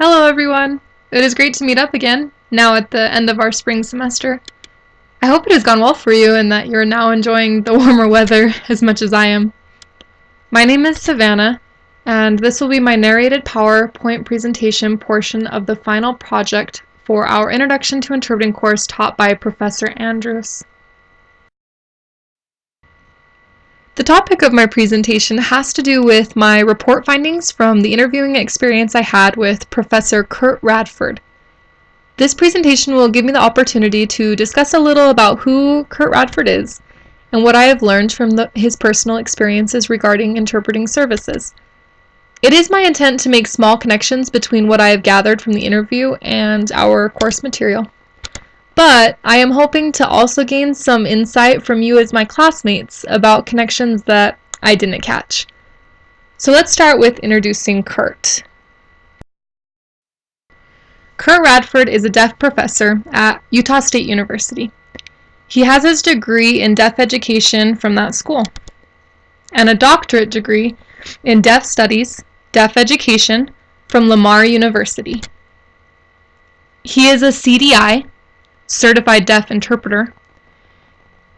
Hello everyone! It is great to meet up again, now at the end of our spring semester. I hope it has gone well for you and that you're now enjoying the warmer weather as much as I am. My name is Savannah, and this will be my narrated PowerPoint presentation portion of the final project for our Introduction to Interpreting course taught by Professor Andrews. The topic of my presentation has to do with my report findings from the interviewing experience I had with Professor Curt Radford. This presentation will give me the opportunity to discuss a little about who Curt Radford is and what I have learned from his personal experiences regarding interpreting services. It is my intent to make small connections between what I have gathered from the interview and our course material. But I am hoping to also gain some insight from you as my classmates about connections that I didn't catch. So let's start with introducing Curt. Curt Radford is a deaf professor at Idaho State University. He has his degree in deaf education from that school, and a doctorate degree in deaf studies, deaf education from Lamar University. He is a CDI, Certified Deaf Interpreter,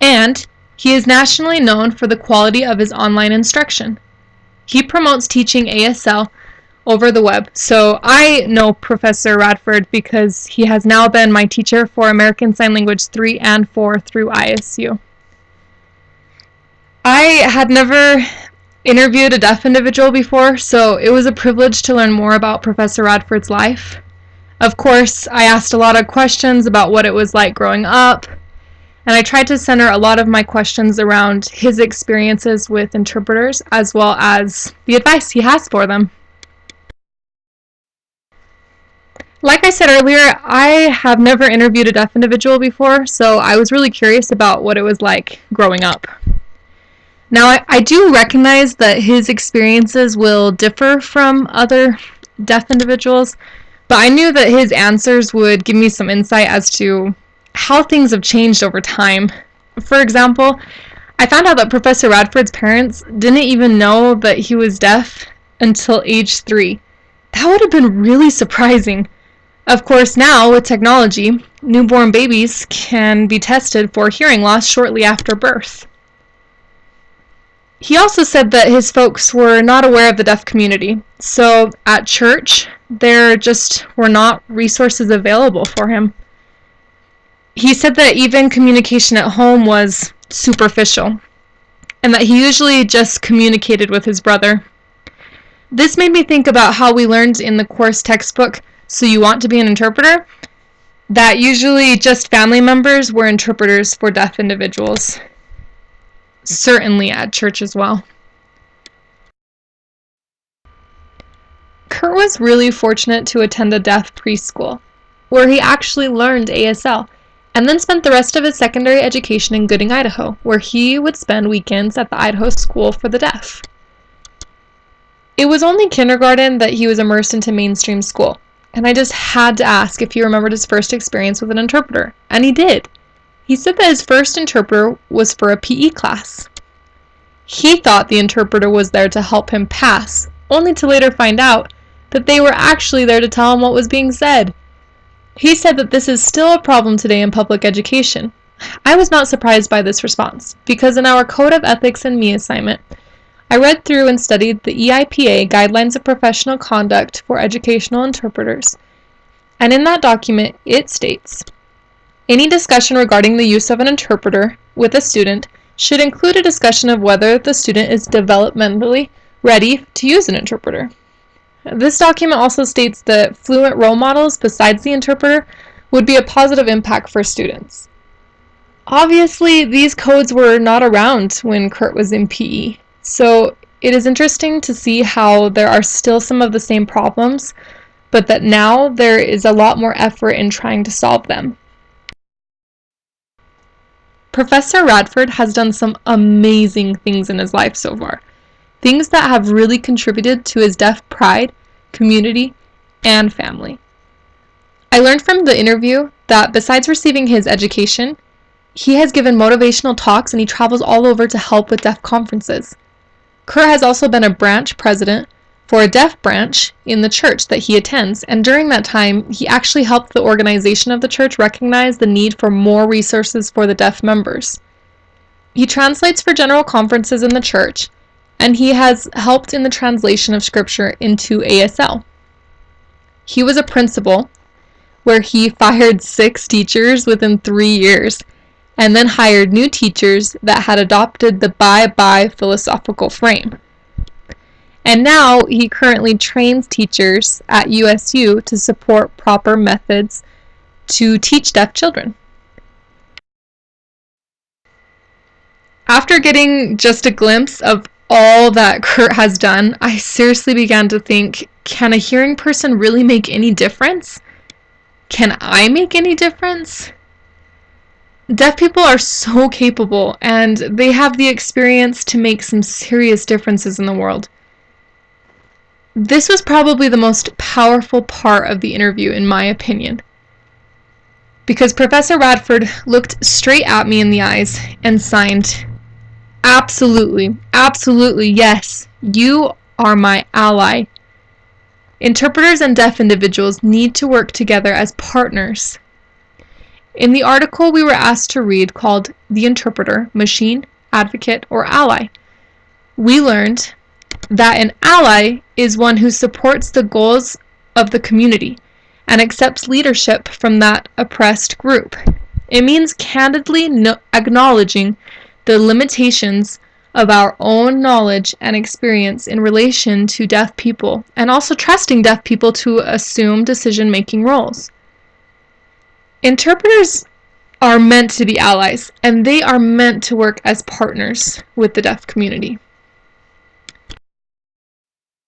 and he is nationally known for the quality of his online instruction. He promotes teaching ASL over the web, so I know Professor Radford because he has now been my teacher for American Sign Language 3 and 4 through ISU. I had never interviewed a deaf individual before, so it was a privilege to learn more about Professor Radford's life. Of course, I asked a lot of questions about what it was like growing up, and I tried to center a lot of my questions around his experiences with interpreters as well as the advice he has for them. Like I said earlier, I have never interviewed a deaf individual before, so I was really curious about what it was like growing up. Now, I do recognize that his experiences will differ from other deaf individuals, but I knew that his answers would give me some insight as to how things have changed over time. For example, I found out that Professor Radford's parents didn't even know that he was deaf until age 3. That would have been really surprising. Of course, now with technology, newborn babies can be tested for hearing loss shortly after birth. He also said that his folks were not aware of the deaf community, so at church, there just were not resources available for him. He said that even communication at home was superficial, and that he usually just communicated with his brother. This made me think about how we learned in the course textbook, So You Want to Be an Interpreter, that usually just family members were interpreters for deaf individuals. Certainly at church as well. Curt was really fortunate to attend a deaf preschool, where he actually learned ASL, and then spent the rest of his secondary education in Gooding, Idaho, where he would spend weekends at the Idaho School for the Deaf. It was only kindergarten that he was immersed into mainstream school, and I just had to ask if he remembered his first experience with an interpreter, and he did. He said that his first interpreter was for a PE class. He thought the interpreter was there to help him pass, only to later find out that they were actually there to tell him what was being said. He said that this is still a problem today in public education. I was not surprised by this response, because in our Code of Ethics and Me assignment, I read through and studied the EIPA Guidelines of Professional Conduct for Educational Interpreters, and in that document it states, any discussion regarding the use of an interpreter with a student should include a discussion of whether the student is developmentally ready to use an interpreter. This document also states that fluent role models besides the interpreter would be a positive impact for students. Obviously, these codes were not around when Curt was in PE, so it is interesting to see how there are still some of the same problems, but that now there is a lot more effort in trying to solve them. Professor Radford has done some amazing things in his life so far. Things that have really contributed to his deaf pride, community, and family. I learned from the interview that besides receiving his education, he has given motivational talks and he travels all over to help with deaf conferences. Curt has also been a branch president for a deaf branch in the church that he attends, and during that time, he actually helped the organization of the church recognize the need for more resources for the deaf members. He translates for general conferences in the church, and he has helped in the translation of scripture into ASL. He was a principal, where he fired 6 teachers within 3 years, and then hired new teachers that had adopted the bye-bye philosophical frame. And now he currently trains teachers at USU to support proper methods to teach deaf children. After getting just a glimpse of all that Curt has done, I seriously began to think, can a hearing person really make any difference? Can I make any difference? Deaf people are so capable, and they have the experience to make some serious differences in the world. This was probably the most powerful part of the interview, in my opinion, because Professor Radford looked straight at me in the eyes and signed, "Absolutely, absolutely, yes, you are my ally. Interpreters and deaf individuals need to work together as partners." In the article we were asked to read called "The Interpreter, Machine, Advocate, or Ally," we learned that an ally is one who supports the goals of the community and accepts leadership from that oppressed group. It means candidly acknowledging the limitations of our own knowledge and experience in relation to deaf people, and also trusting deaf people to assume decision-making roles. Interpreters are meant to be allies, and they are meant to work as partners with the deaf community.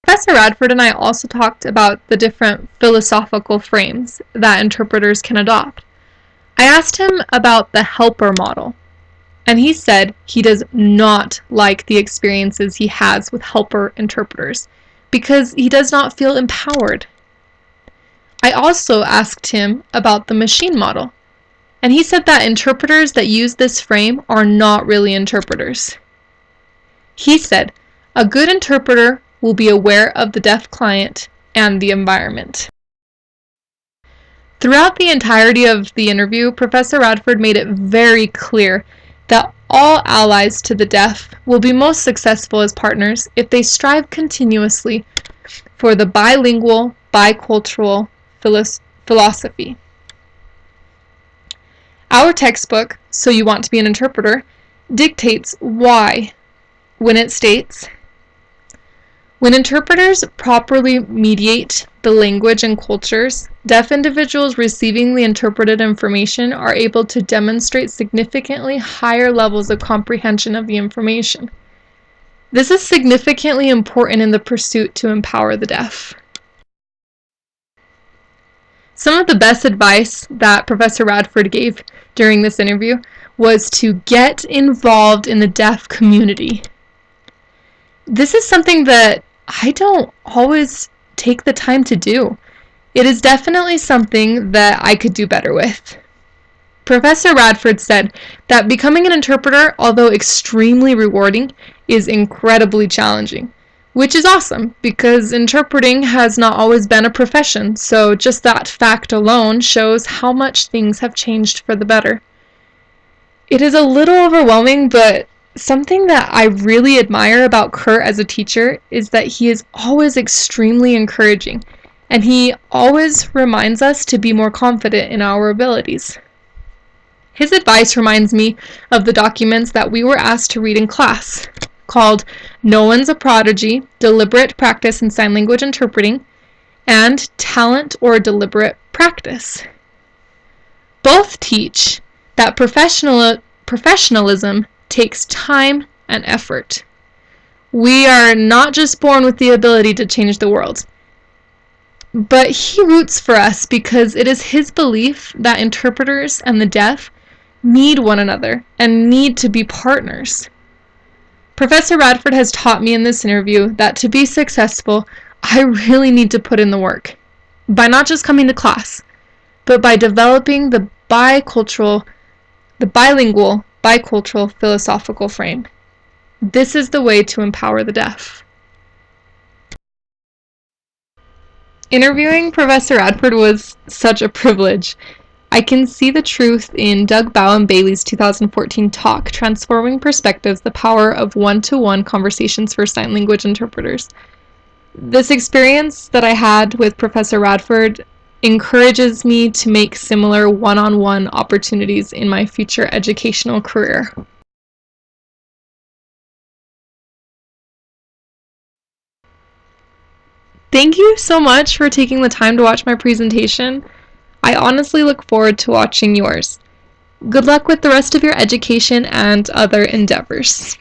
Professor Radford and I also talked about the different philosophical frames that interpreters can adopt. I asked him about the helper model, and he said he does not like the experiences he has with helper interpreters because he does not feel empowered. I also asked him about the machine model, and he said that interpreters that use this frame are not really interpreters. He said, "A good interpreter will be aware of the deaf client and the environment." Throughout the entirety of the interview, Professor Radford made it very clear that all allies to the deaf will be most successful as partners if they strive continuously for the bilingual, bicultural philosophy. Our textbook, So You Want to Be an Interpreter, dictates why when it states, "When interpreters properly mediate the language and cultures, deaf individuals receiving the interpreted information are able to demonstrate significantly higher levels of comprehension of the information." This is significantly important in the pursuit to empower the deaf. Some of the best advice that Professor Radford gave during this interview was to get involved in the deaf community. This is something that I don't always take the time to do. It is definitely something that I could do better with. Professor Radford said that becoming an interpreter, although extremely rewarding, is incredibly challenging, which is awesome because interpreting has not always been a profession, so just that fact alone shows how much things have changed for the better. It is a little overwhelming, but something that I really admire about Curt as a teacher is that he is always extremely encouraging, and he always reminds us to be more confident in our abilities. His advice reminds me of the documents that we were asked to read in class, called "No One's a Prodigy, Deliberate Practice in Sign Language Interpreting," and "Talent or Deliberate Practice." Both teach that professionalism takes time and effort. We are not just born with the ability to change the world. But he roots for us because it is his belief that interpreters and the deaf need one another and need to be partners. Professor Radford has taught me in this interview that to be successful, I really need to put in the work. By not just coming to class, but by developing the bilingual, bicultural philosophical frame. This is the way to empower the deaf. Interviewing Professor Radford was such a privilege. I can see the truth in Doug Bowen Bailey's 2014 talk, Transforming Perspectives, the Power of One-to-One Conversations for Sign Language Interpreters. This experience that I had with Professor Radford encourages me to make similar one-on-one opportunities in my future educational career. Thank you so much for taking the time to watch my presentation. I honestly look forward to watching yours. Good luck with the rest of your education and other endeavors.